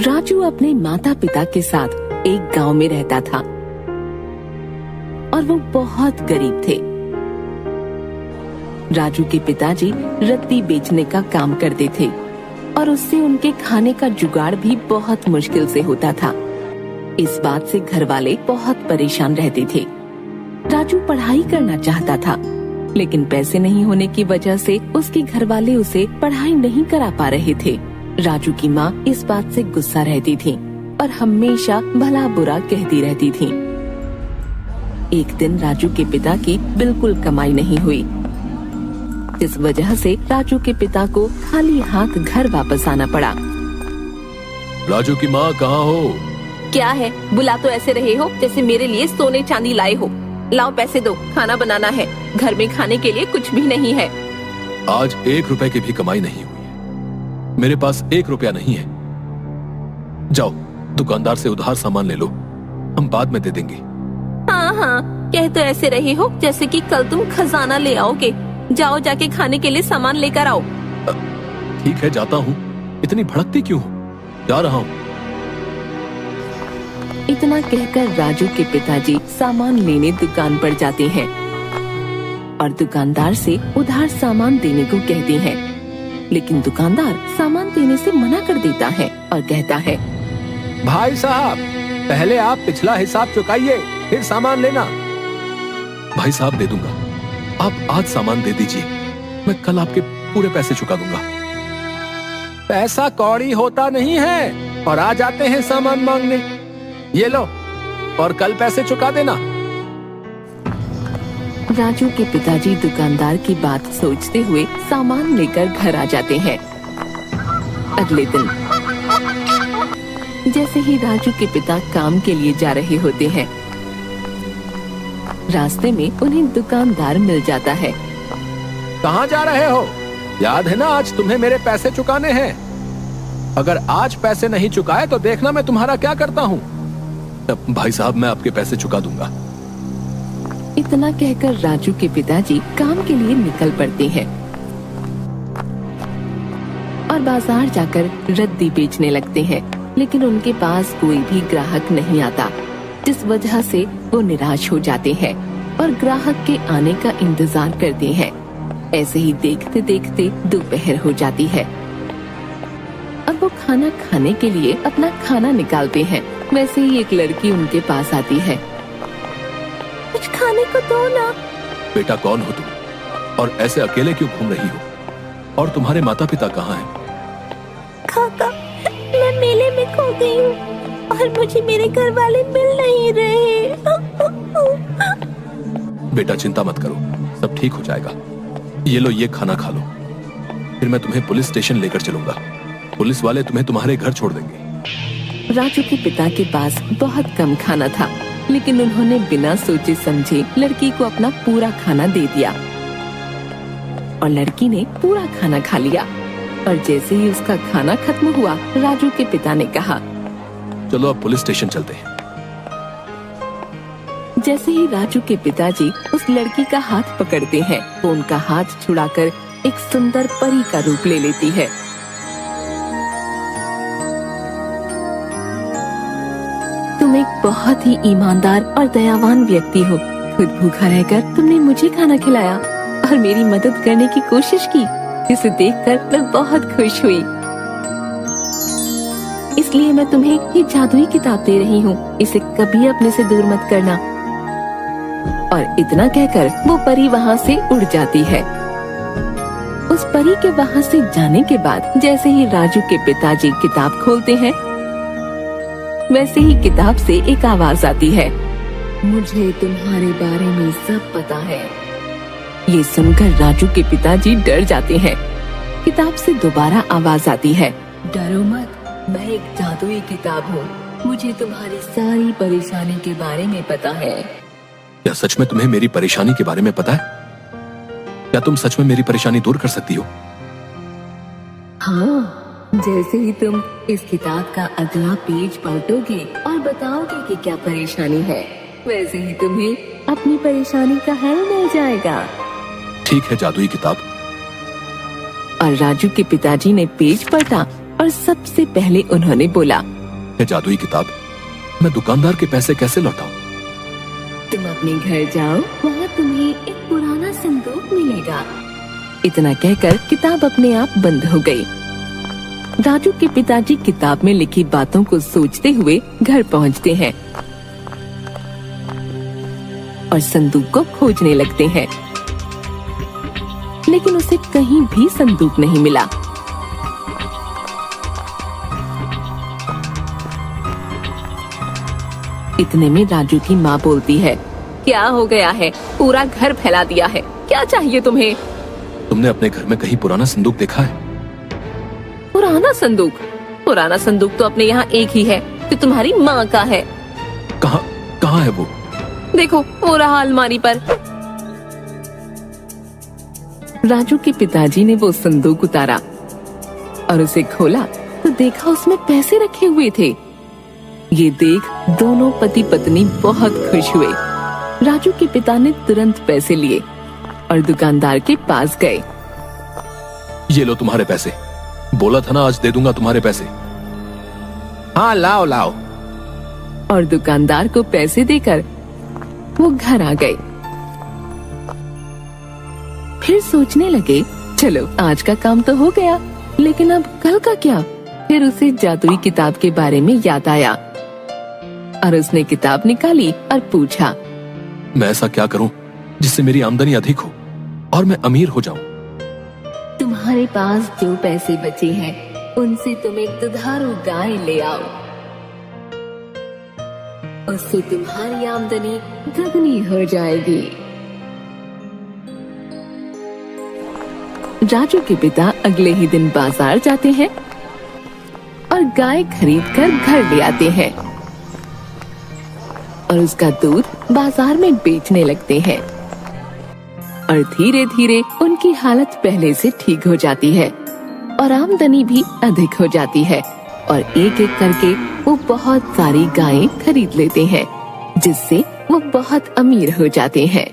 राजू अपने माता पिता के साथ एक गांव में रहता था और वो बहुत गरीब थे। राजू के पिताजी रत्ती बेचने का काम करते थे और उससे उनके खाने का जुगाड़ भी बहुत मुश्किल से होता था। इस बात से घर वाले बहुत परेशान रहते थे। राजू पढ़ाई करना चाहता था, लेकिन पैसे नहीं होने की वजह से उसके घर वाले उसे पढ़ाई नहीं करा पा रहे थे। राजू की माँ इस बात से गुस्सा रहती थी और हमेशा भला बुरा कहती रहती थी। एक दिन राजू के पिता की बिल्कुल कमाई नहीं हुई। इस वजह से राजू के पिता को खाली हाथ घर वापस आना पड़ा। राजू की माँ कहाँ हो? क्या है, बुला तो ऐसे रहे हो जैसे मेरे लिए सोने चांदी लाए हो। लाओ पैसे दो, खाना बनाना है। घर में खाने के लिए कुछ भी नहीं है। आज 1 रुपए की भी कमाई नहीं हुई है। मेरे पास 1 रुपया नहीं है। जाओ दुकानदार से उधार सामान ले लो, हम बाद में दे देंगे। हाँ हाँ, कह तो ऐसे रहे हो जैसे कि कल तुम खजाना ले आओगे। जाओ जाके खाने के लिए सामान लेकर आओ। ठीक है, जाता हूँ। इतनी भड़कती क्यों हो? जा रहा हूँ। इतना कहकर राजू के पिताजी सामान लेने दुकान पर जाते हैं और दुकानदार से उधार सामान देने को कहते हैं, लेकिन दुकानदार सामान देने से मना कर देता है और कहता है, भाई साहब, पहले आप पिछला हिसाब चुकाइए, फिर सामान लेना। भाई साहब, दे दूंगा। आप आज सामान दे दीजिए, मैं कल आपके पूरे पैसे चुका दूंगा। पैसा कौड़ी होता नहीं है और आ जाते हैं सामान मांगने। ये लो और कल पैसे चुका देना। राजू के पिताजी दुकानदार की बात सोचते हुए सामान लेकर घर आ जाते हैं। अगले दिन जैसे ही राजू के पिता काम के लिए जा रहे होते हैं, रास्ते में उन्हें दुकानदार मिल जाता है। कहाँ जा रहे हो? याद है ना, आज तुम्हें मेरे पैसे चुकाने हैं। अगर आज पैसे नहीं चुकाए तो देखना मैं तुम्हारा क्या करता हूँ। भाई साहब, मैं आपके पैसे चुका दूंगा। इतना कहकर राजू के पिताजी काम के लिए निकल पड़ते हैं और बाजार जाकर रद्दी बेचने लगते हैं, लेकिन उनके पास कोई भी ग्राहक नहीं आता, जिस वजह से वो निराश हो जाते हैं और ग्राहक के आने का इंतजार करते हैं। ऐसे ही देखते देखते दोपहर हो जाती है। अब वो खाना खाने के लिए अपना खाना निकालते हैं। वैसे ही एक लड़की उनके पास आती है। कुछ खाने को दो ना। बेटा, कौन हो तुम और ऐसे अकेले क्यों घूम रही हो? और तुम्हारे माता पिता कहाँ हैं? काका, मैं मेले में खो गई हूँ और मुझे मेरे घर वाले मिल नहीं रहे। बेटा, चिंता मत करो, सब ठीक हो जाएगा। ये लो, ये खाना खा लो, फिर मैं तुम्हें पुलिस स्टेशन लेकर चलूंगा। पुलिस वाले तुम्हें तुम्हारे घर छोड़ देंगे। राजू के पिता के पास बहुत कम खाना था, लेकिन उन्होंने बिना सोचे समझे लड़की को अपना पूरा खाना दे दिया और लड़की ने पूरा खाना खा लिया। और जैसे ही उसका खाना खत्म हुआ, राजू के पिता ने कहा, चलो अब पुलिस स्टेशन चलते हैं। जैसे ही राजू के पिताजी उस लड़की का हाथ पकड़ते हैं, वो उनका हाथ छुड़ाकर एक सुंदर परी का रूप ले लेती है। तुम एक बहुत ही ईमानदार और दयावान व्यक्ति हो। खुद भूखा रहकर तुमने मुझे खाना खिलाया और मेरी मदद करने की कोशिश की। इसे देखकर मैं बहुत खुश हुई। इसलिए मैं तुम्हें ये जादुई किताब दे रही हूँ। इसे कभी अपने से दूर मत करना। और इतना कहकर वो परी वहाँ से उड़ जाती है। उस परी के वहाँ से जाने के बाद जैसे ही राजू के पिताजी किताब खोलते हैं, वैसे ही किताब से एक आवाज आती है, मुझे तुम्हारे बारे में सब पता है। ये सुनकर राजू के पिताजी डर जाते हैं। किताब से दोबारा आवाज आती है, डरो मत, मैं एक जादुई किताब हूँ। मुझे तुम्हारी सारी परेशानी के बारे में पता है। क्या सच में तुम्हें मेरी परेशानी के बारे में पता है? क्या तुम सच में मेरी परेशानी दूर कर सकती हो? हाँ, जैसे ही तुम इस किताब का अगला पेज पलटोगे और बताओगे कि क्या परेशानी है, वैसे ही तुम्हें अपनी परेशानी का हल मिल जाएगा। ठीक है जादुई किताब। और राजू के पिताजी ने पेज पलटा और सबसे पहले उन्होंने बोला, ये जादुई किताब मैं दुकानदार के पैसे कैसे लौटाऊं? तुम अपने घर जाओ, वहाँ तुम्हें एक पुराना संदूक मिलेगा। इतना कहकर किताब अपने आप बंद हो गई। राजू के पिताजी किताब में लिखी बातों को सोचते हुए घर पहुँचते हैं और संदूक को खोजने लगते हैं, लेकिन उसे कहीं भी संदूक नहीं मिला। इतने में राजू की माँ बोलती है, क्या हो गया है? पूरा घर फैला दिया है, क्या चाहिए तुम्हें? तुमने अपने घर में कहीं पुराना संदूक देखा है? पुराना संदूक? पुराना संदूक तो अपने यहाँ एक ही है, जो तुम्हारी माँ का है। कहाँ कहाँ है वो? देखो, वो रहा अलमारी पर। राजू के पिताजी ने वो संदूक उतारा और उसे खोला तो देखा उसमें पैसे रखे हुए थे। ये देख दोनों पति पत्नी बहुत खुश हुए। राजू के पिता ने तुरंत पैसे लिए और दुकानदार के पास गए। ये लो तुम्हारे पैसे, बोला था ना आज दे दूंगा तुम्हारे पैसे। हाँ लाओ लाओ। और दुकानदार को पैसे देकर वो घर आ गए। फिर सोचने लगे, चलो आज का काम तो हो गया, लेकिन अब कल का क्या? फिर उसे जादुई किताब के बारे में याद आया और उसने किताब निकाली और पूछा, मैं ऐसा क्या करूं जिससे मेरी आमदनी अधिक हो और मैं अमीर हो जाऊं? तुम्हारे पास जो पैसे बचे हैं उनसे तुम एक दुधारू गाय ले आओ, उससे तुम्हारी आमदनी दुगनी हो जाएगी। राजू के पिता अगले ही दिन बाजार जाते हैं और गाय खरीदकर घर ले आते हैं और उसका दूध बाजार में बेचने लगते हैं और धीरे धीरे उनकी हालत पहले से ठीक हो जाती है और आमदनी भी अधिक हो जाती है और एक एक करके वो बहुत सारी गायें खरीद लेते हैं, जिससे वो बहुत अमीर हो जाते हैं।